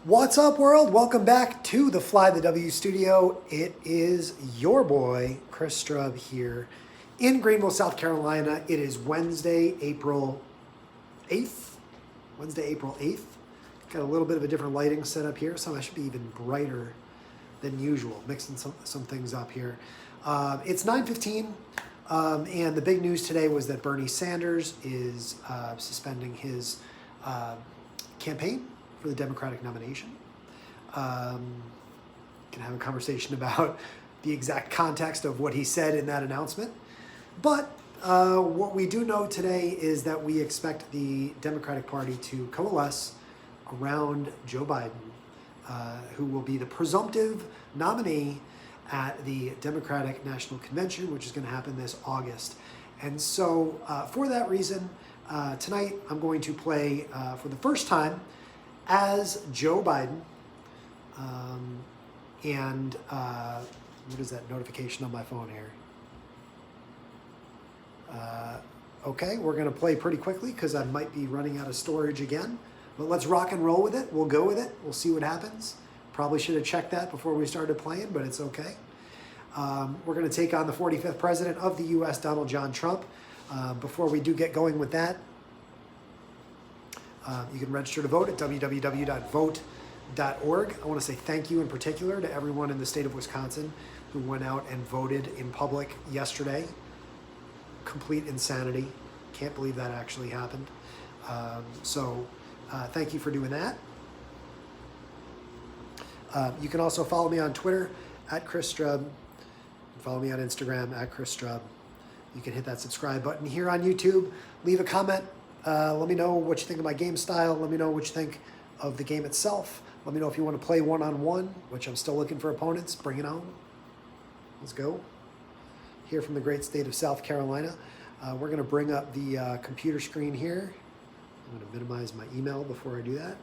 What's up, world? Welcome back to the Fly the W studio. It is your boy, Chris Strub, here in Greenville, South Carolina. It is Wednesday, April 8th. Got a little bit of a different lighting setup here, so I should be even brighter than usual, mixing some things up here. It's 9:15, and the big news today was that Bernie Sanders is suspending his campaign for the Democratic nomination. Can have a conversation about the exact context of what he said in that announcement. But what we do know today is that we expect the Democratic Party to coalesce around Joe Biden, who will be the presumptive nominee at the Democratic National Convention, which is going to happen this August. And so for that reason, tonight I'm going to play for the first time as Joe Biden. What is that notification on my phone here? Okay, we're going to play pretty quickly because I might be running out of storage again. But let's rock and roll with it. We'll go with it. We'll see what happens. Probably should have checked that before we started playing, but it's okay. We're going to take on the 45th president of the U.S., Donald John Trump. Before we do get going with that, you can register to vote at www.vote.org. I want to say thank you in particular to everyone in the state of Wisconsin who went out and voted in public yesterday. Complete insanity. Can't believe that actually happened. Thank you for doing that. You can also follow me on Twitter at Chris Strub. Follow me on Instagram at Chris Strub. You can hit that subscribe button here on YouTube. Leave a comment. Let me know what you think of my game style. Let me know what you think of the game itself. Let me know if you want to play one-on-one, which I'm still looking for opponents. Bring it on. Let's go. Here from the great state of South Carolina. We're going to bring up the computer screen here. I'm going to minimize my email before I do that.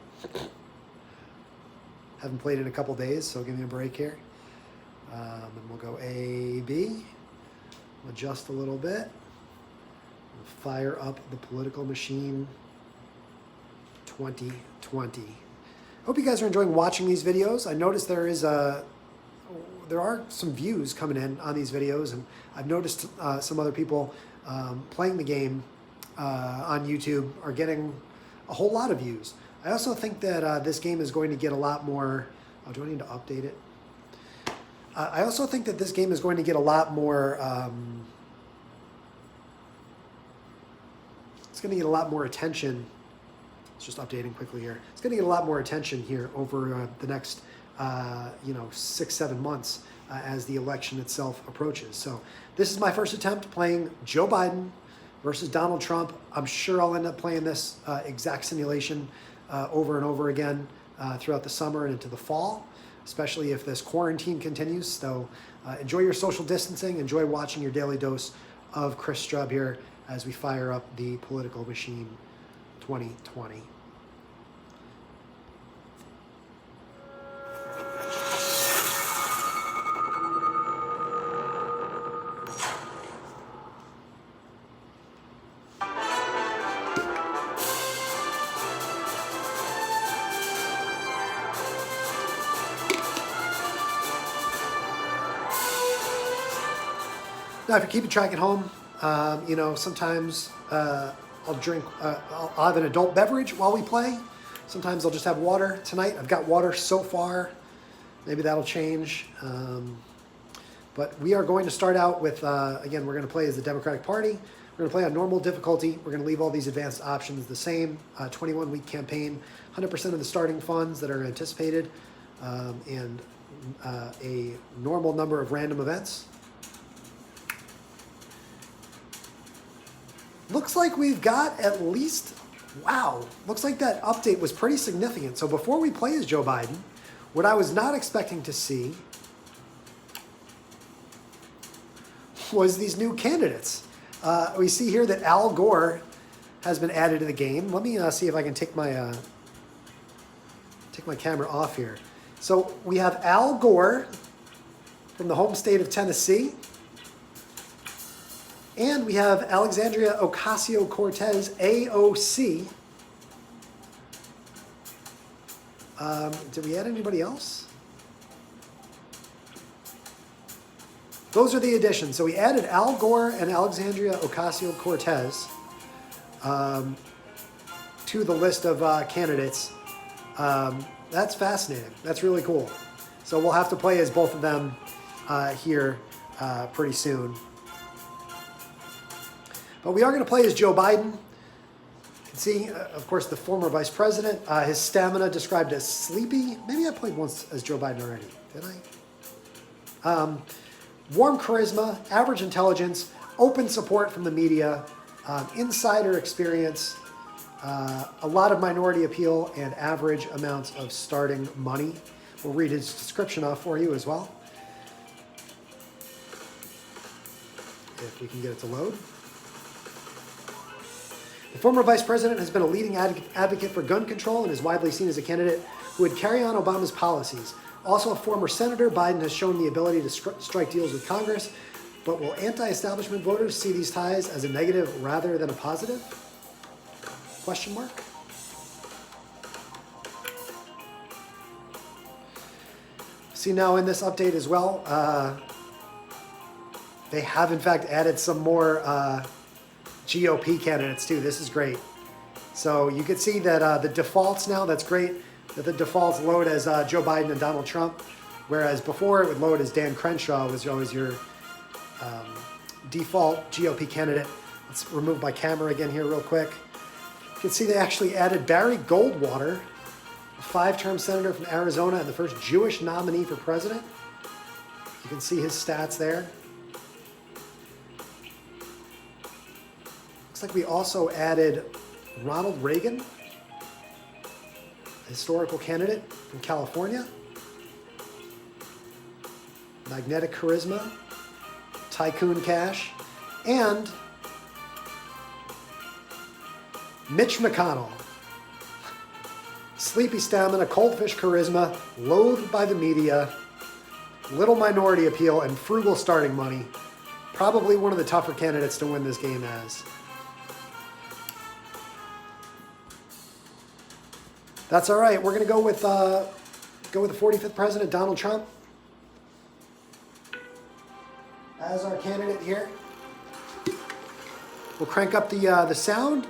Haven't played in a couple days, so give me a break here. And we'll go A, B. Adjust a little bit. Fire up the political machine 2020. Hope you guys are enjoying watching these videos. I noticed there are some views coming in on these videos, and I've noticed some other people playing the game on YouTube are getting a whole lot of views. I also think that this game is going to get a lot more. Oh, do I need to update it? I also think that this game is going to get a lot more. It's going to get a lot more attention. It's just updating quickly here. It's going to get a lot more attention here over the next, 6-7 months as the election itself approaches. So this is my first attempt playing Joe Biden versus Donald Trump. I'm sure I'll end up playing this exact simulation over and over again throughout the summer and into the fall, especially if this quarantine continues. So enjoy your social distancing. Enjoy watching your daily dose of Chris Strub here as we fire up the political machine 2020. Now, if you're keeping track at home, sometimes I'll drink, I'll have an adult beverage while we play. Sometimes I'll just have water. Tonight, I've got water so far. Maybe that'll change. But we are going to start out with, again, we're going to play as the Democratic Party. We're going to play on normal difficulty. We're going to leave all these advanced options the same. 21-week campaign, 100% of the starting funds that are anticipated, and a normal number of random events. Looks like we've got at least, wow, looks like that update was pretty significant. So before we play as Joe Biden, what I was not expecting to see was these new candidates. We see here that Al Gore has been added to the game. Let me see if I can take my camera off here. So we have Al Gore from the home state of Tennessee. And we have Alexandria Ocasio-Cortez, AOC, Did we add anybody else? Those are the additions. So we added Al Gore and Alexandria Ocasio-Cortez to the list of candidates. That's fascinating. That's really cool. So we'll have to play as both of them here pretty soon. But we are going to play as Joe Biden. You can see, of course, the former vice president. His stamina described as sleepy. Maybe I played once as Joe Biden already. Did I? Warm charisma, average intelligence, open support from the media, insider experience, a lot of minority appeal, and average amounts of starting money. We'll read his description off for you as well, if we can get it to load. The former vice president has been a leading advocate for gun control and is widely seen as a candidate who would carry on Obama's policies. Also a former senator, Biden has shown the ability to strike deals with Congress, but will anti-establishment voters see these ties as a negative rather than a positive? Question mark? See, now in this update as well, they have in fact added some more GOP candidates too. This is great. So you can see that the defaults now, that's great, that the defaults load as Joe Biden and Donald Trump, whereas before it would load as Dan Crenshaw was always your default GOP candidate. Let's remove my camera again here real quick. You can see they actually added Barry Goldwater, a 5-term senator from Arizona and the first Jewish nominee for president. You can see his stats there. Looks like we also added Ronald Reagan, historical candidate from California. Magnetic charisma, tycoon cash, and Mitch McConnell. Sleepy stamina, coldfish charisma, loathed by the media, little minority appeal, and frugal starting money. Probably one of the tougher candidates to win this game as. That's all right. We're going to go with the 45th president, Donald Trump, as our candidate here. We'll crank up the sound.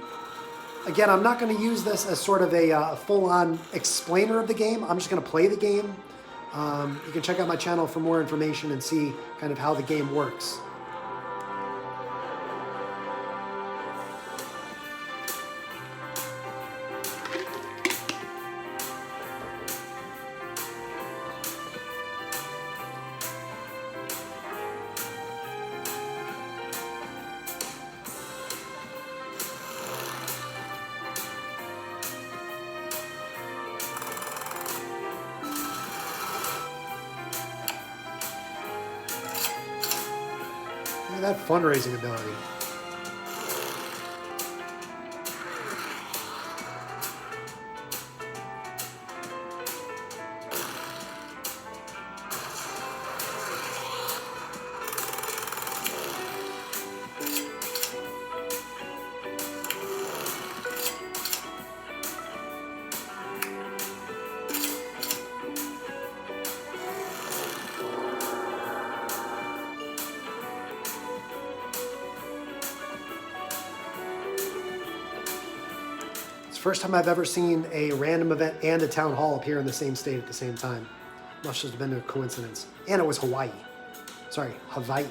Again, I'm not going to use this as sort of a full-on explainer of the game. I'm just going to play the game. You can check out my channel for more information and see kind of how the game works. That fundraising ability. First time I've ever seen a random event and a town hall appear in the same state at the same time. Must have been a coincidence. And it was Hawaii. Sorry, Hawaii.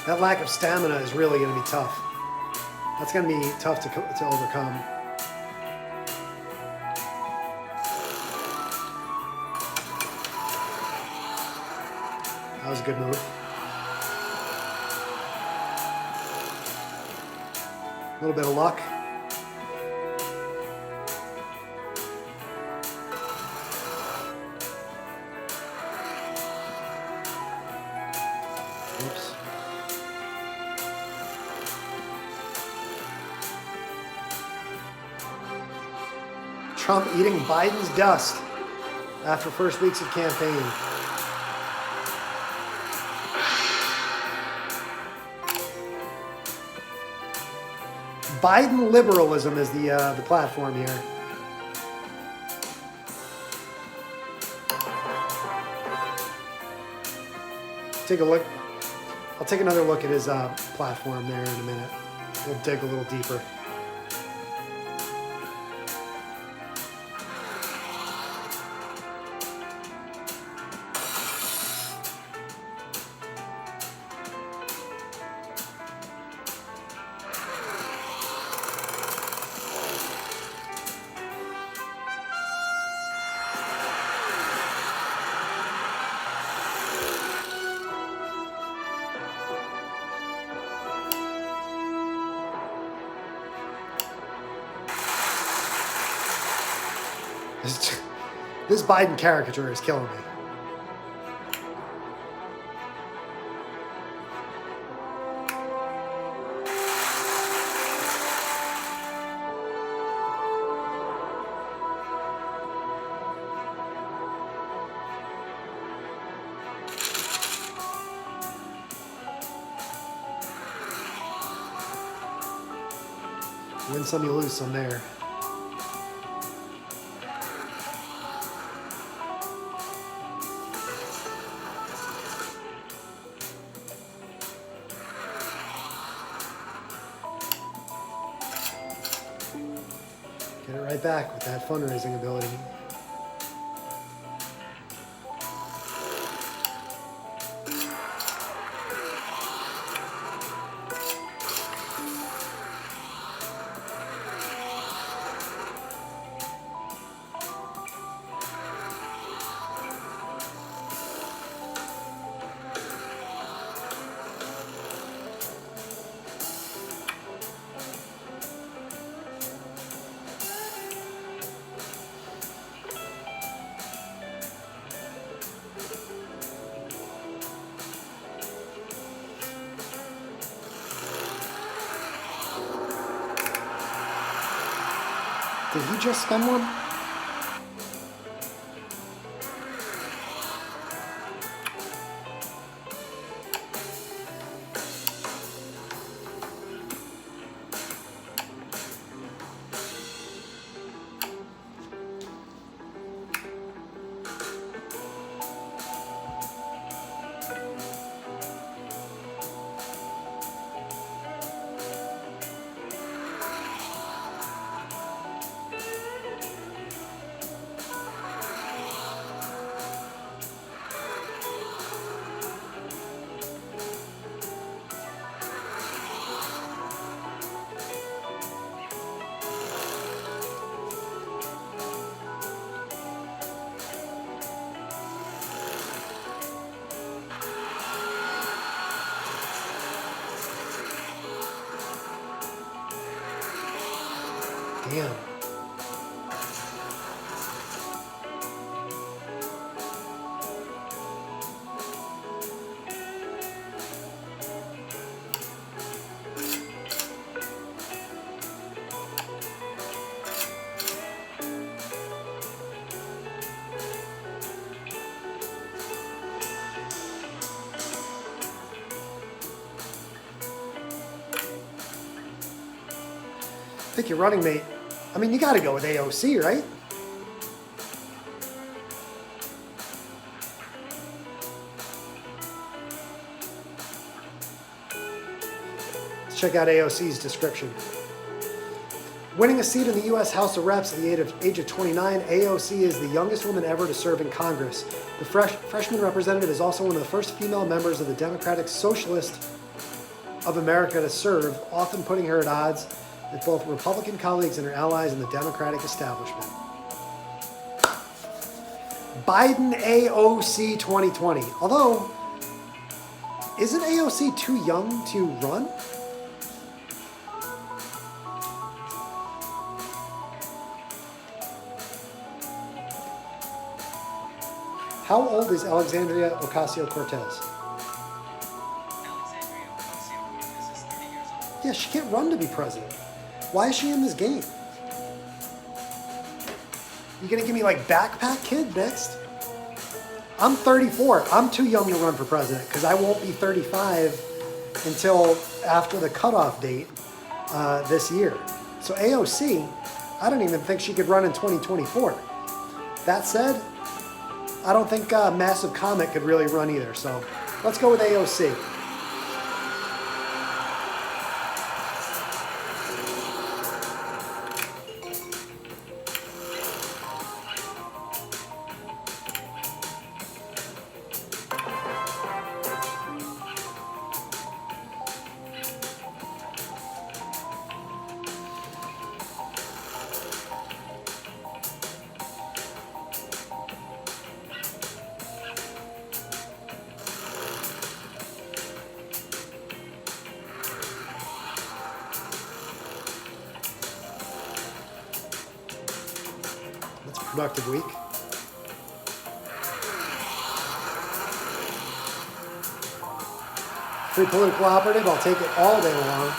That lack of stamina is really going to be tough. That's going to be tough to overcome. That was a good move. A little bit of luck. Oops. Trump eating Biden's dust after first weeks of campaign. Biden liberalism is the platform here. Take a look. I'll take another look at his platform there in a minute. We'll dig a little deeper. This Biden caricature is killing me. Win some, you lose some there. Get it right back with that fundraising ability. Did he just spend one? Damn. Pick your running mate. I mean, you got to go with AOC, right? Let's check out AOC's description. Winning a seat in the U.S. House of Reps at the age of 29, AOC is the youngest woman ever to serve in Congress. The freshman representative is also one of the first female members of the Democratic Socialist of America to serve, often putting her at odds with both Republican colleagues and her allies in the Democratic establishment. Biden AOC 2020. Although, isn't AOC too young to run? How old is Alexandria Ocasio-Cortez? Yeah, she can't run to be president. Why is she in this game? You gonna give me like Backpack Kid next? I'm 34. I'm too young to run for president because I won't be 35 until after the cutoff date this year. So AOC, I don't even think she could run in 2024. That said, I don't think Massive Comet could really run either. So let's go with AOC. Productive week. Free Political Operative, I'll take it all day long.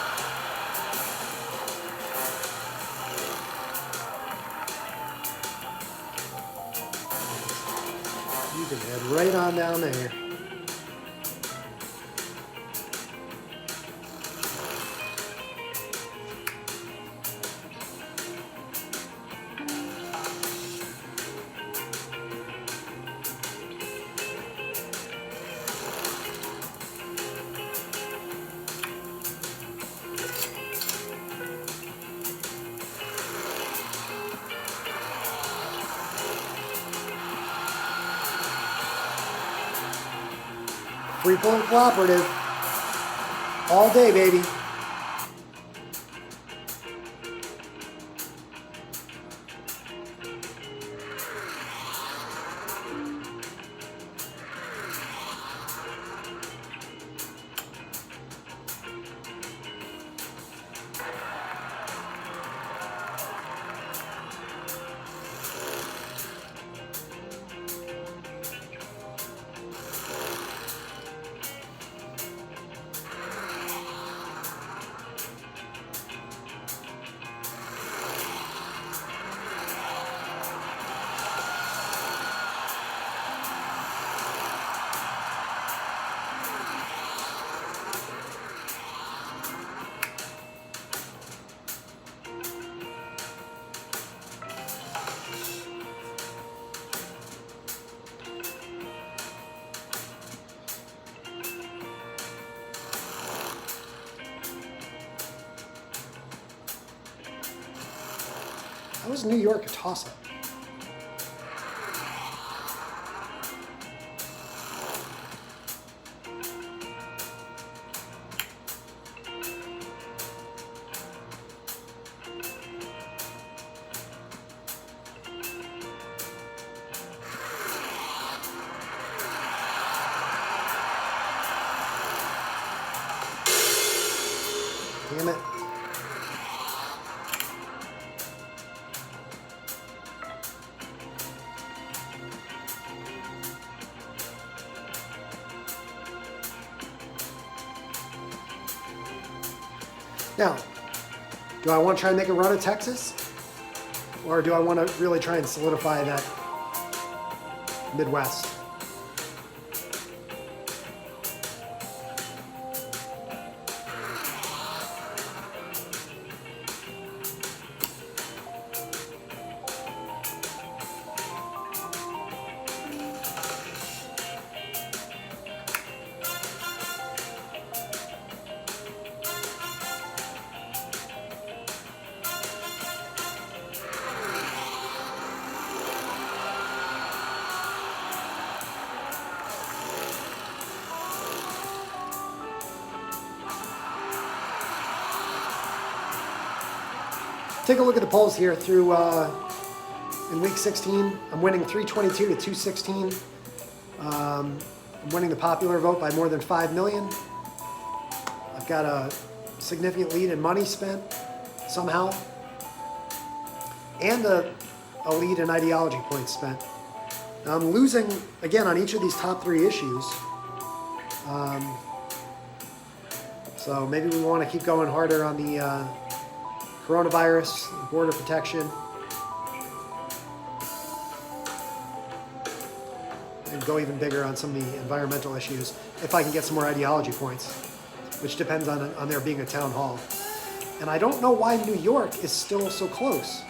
You can head right on down there. Free Political Operative. All day, baby. How is New York a toss-up? Damn it. Now, do I want to try and make a run at Texas? Or do I want to really try and solidify that Midwest? take a look at the polls here through in week 16. I'm winning 322 to 216. I'm winning the popular vote by more than 5 million. I've got a significant lead in money spent somehow, and a lead in ideology points spent. Now I'm losing again on each of these top 3 issues. So maybe we want to keep going harder on the coronavirus, border protection, and go even bigger on some of the environmental issues if I can get some more ideology points, which depends on there being a town hall. And I don't know why New York is still so close.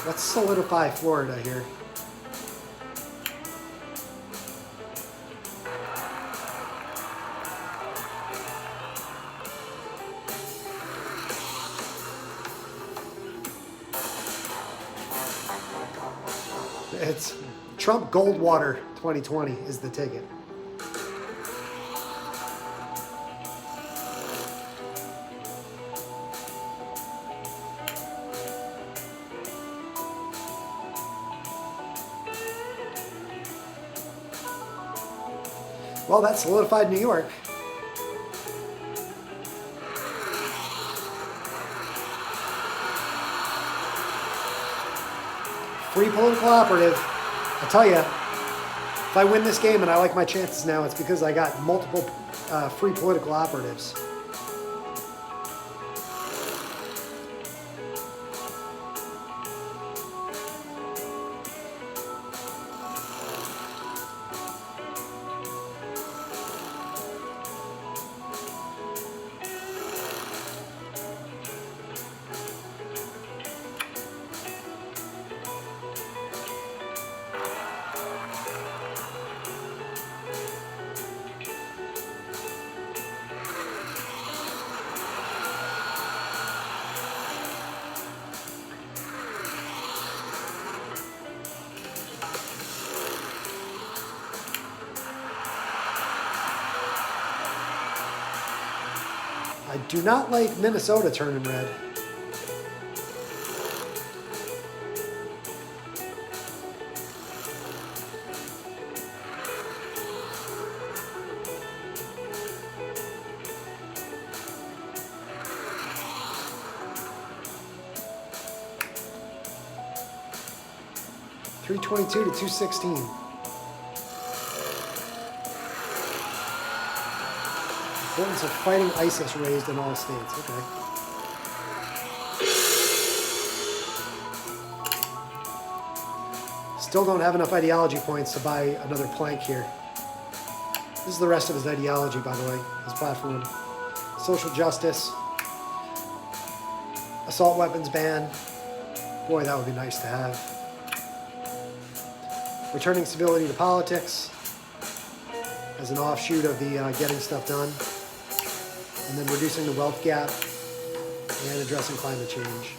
Let's solidify Florida here. It's Trump Goldwater 2020 is the ticket. Well, that solidified New York. Free political operative. I tell you, if I win this game and I like my chances now, it's because I got multiple free political operatives. I do not like Minnesota turning red. $322 to $216. Importance of fighting ISIS raised in all states. Okay. Still don't have enough ideology points to buy another plank here. This is the rest of his ideology, by the way, his platform. Social justice. Assault weapons ban. Boy, that would be nice to have. Returning civility to politics as an offshoot of the getting stuff done. And then reducing the wealth gap and addressing climate change.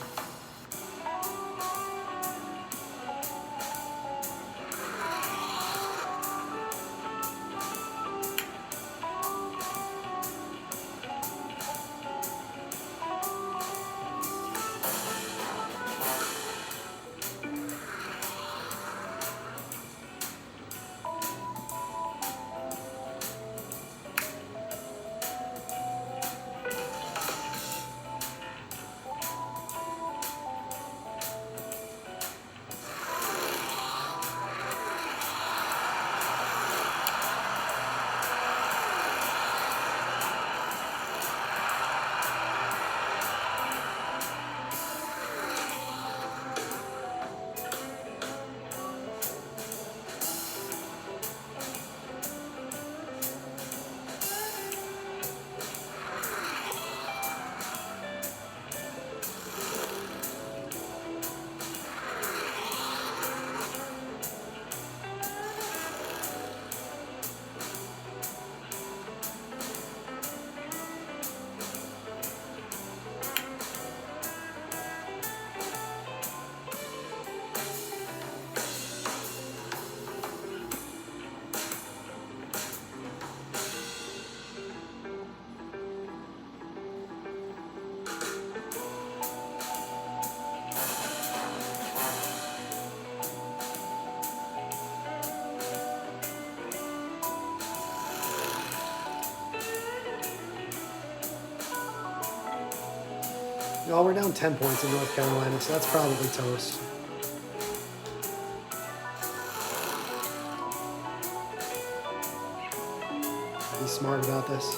Well, we're down 10 points in North Carolina, so that's probably toast. Be smart about this.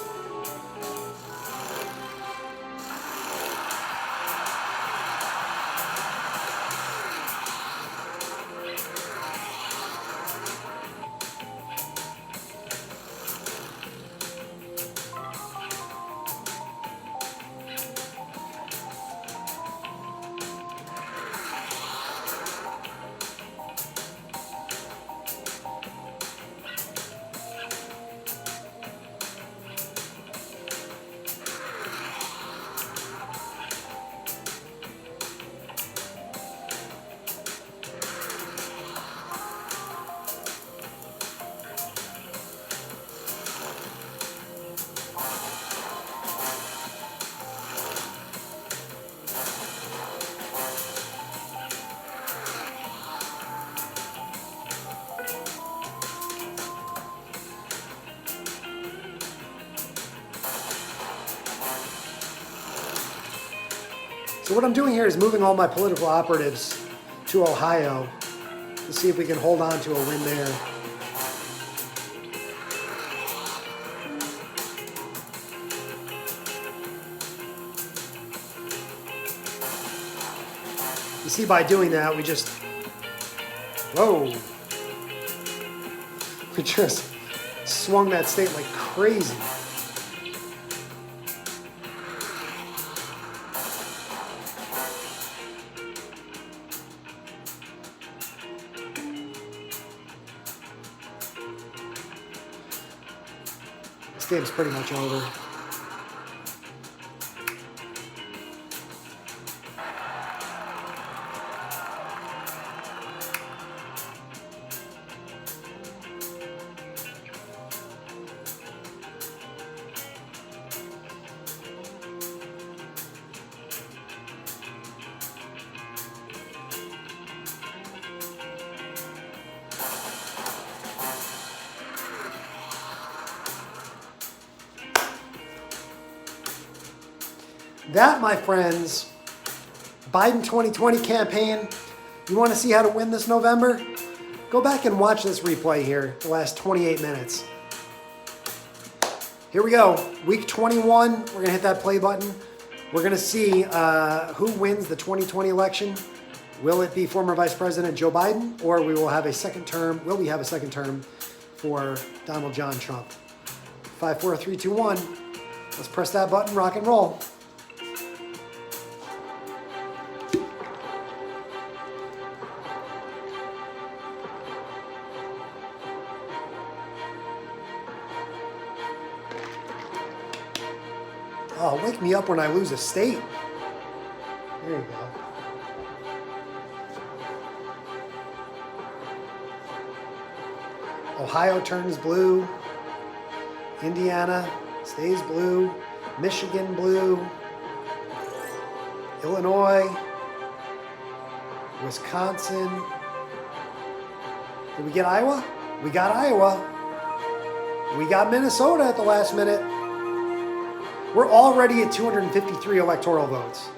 So what I'm doing here is moving all my political operatives to Ohio to see if we can hold on to a win there. You see, by doing that, we just, whoa, we just swung that state like crazy. This game's pretty much over. That, my friends, Biden 2020 campaign. You want to see how to win this November? Go back and watch this replay here, the last 28 minutes. Here we go. Week 21, we're going to hit that play button. We're going to see who wins the 2020 election. Will it be former Vice President Joe Biden, or we will have a second term? Will we have a second term for Donald John Trump? 5, 4, 3, 2, 1. Let's press that button, rock and roll. Oh, wake me up when I lose a state. There you go. Ohio turns blue. Indiana stays blue. Michigan blue. Illinois. Wisconsin. Did we get Iowa? We got Iowa. We got Minnesota at the last minute. We're already at 253 electoral votes.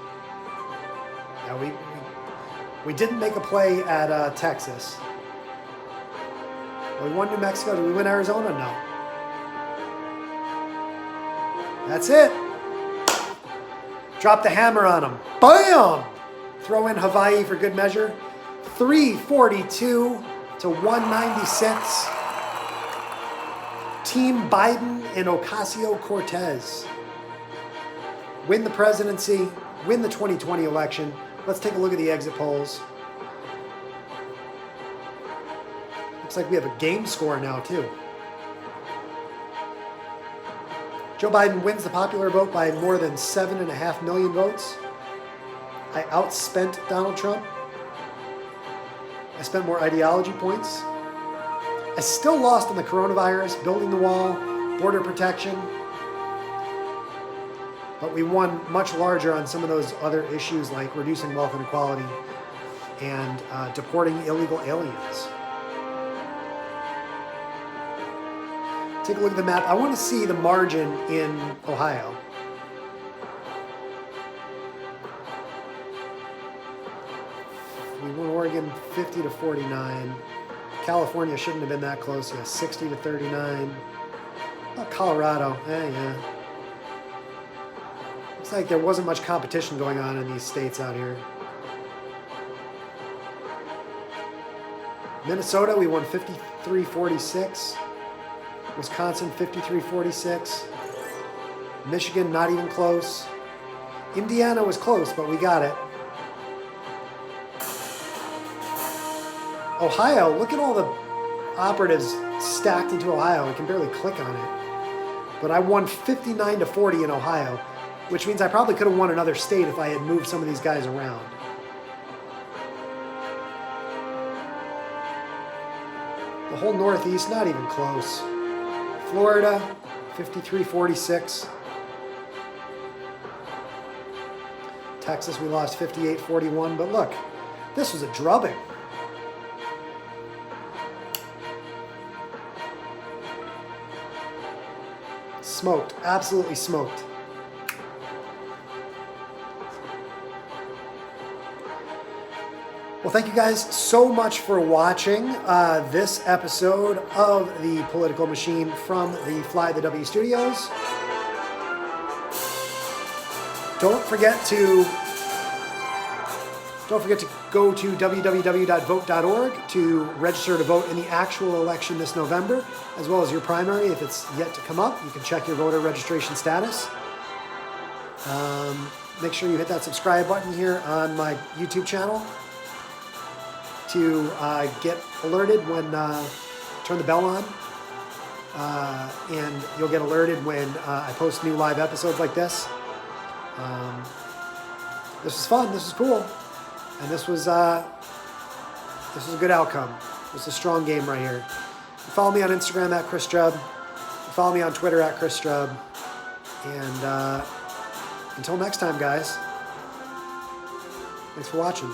Now we didn't make a play at Texas. We won New Mexico. Did we win Arizona? No. That's it. Drop the hammer on them. Bam! Throw in Hawaii for good measure. 342 to 196. Team Biden and Ocasio-Cortez win the presidency, win the 2020 election. Let's take a look at the exit polls. Looks like we have a game score now, too. Joe Biden wins the popular vote by more than 7.5 million votes. I outspent Donald Trump. I spent more ideology points. I still lost on the coronavirus, building the wall, border protection. But we won much larger on some of those other issues like reducing wealth inequality and deporting illegal aliens. Take a look at the map. I want to see the margin in Ohio. We won Oregon 50-49. California shouldn't have been that close. Yeah, 60-39. Oh, Colorado. Yeah. Looks like there wasn't much competition going on in these states out here. Minnesota, we won 53-46. Wisconsin, 53-46. Michigan, not even close. Indiana was close, but we got it. Ohio, look at all the operatives stacked into Ohio. I can barely click on it. But I won 59-40 in Ohio, which means I probably could have won another state if I had moved some of these guys around. The whole Northeast, not even close. Florida, 53-46. Texas, we lost 58-41. But look, this was a drubbing. Smoked, absolutely smoked. Well, thank you guys so much for watching this episode of The Political Machine from the Fly the W Studios. Don't forget to go to www.vote.org to register to vote in the actual election this November, as well as your primary if it's yet to come up. You can check your voter registration status. Make sure you hit that subscribe button here on my YouTube channel to get alerted when turn the bell on, and you'll get alerted when I post new live episodes like this. This was fun. This was cool. And this was a good outcome. This is a strong game right here. You follow me on Instagram at Chris Strub. You follow me on Twitter at Chris Strub. And until next time, guys, thanks for watching.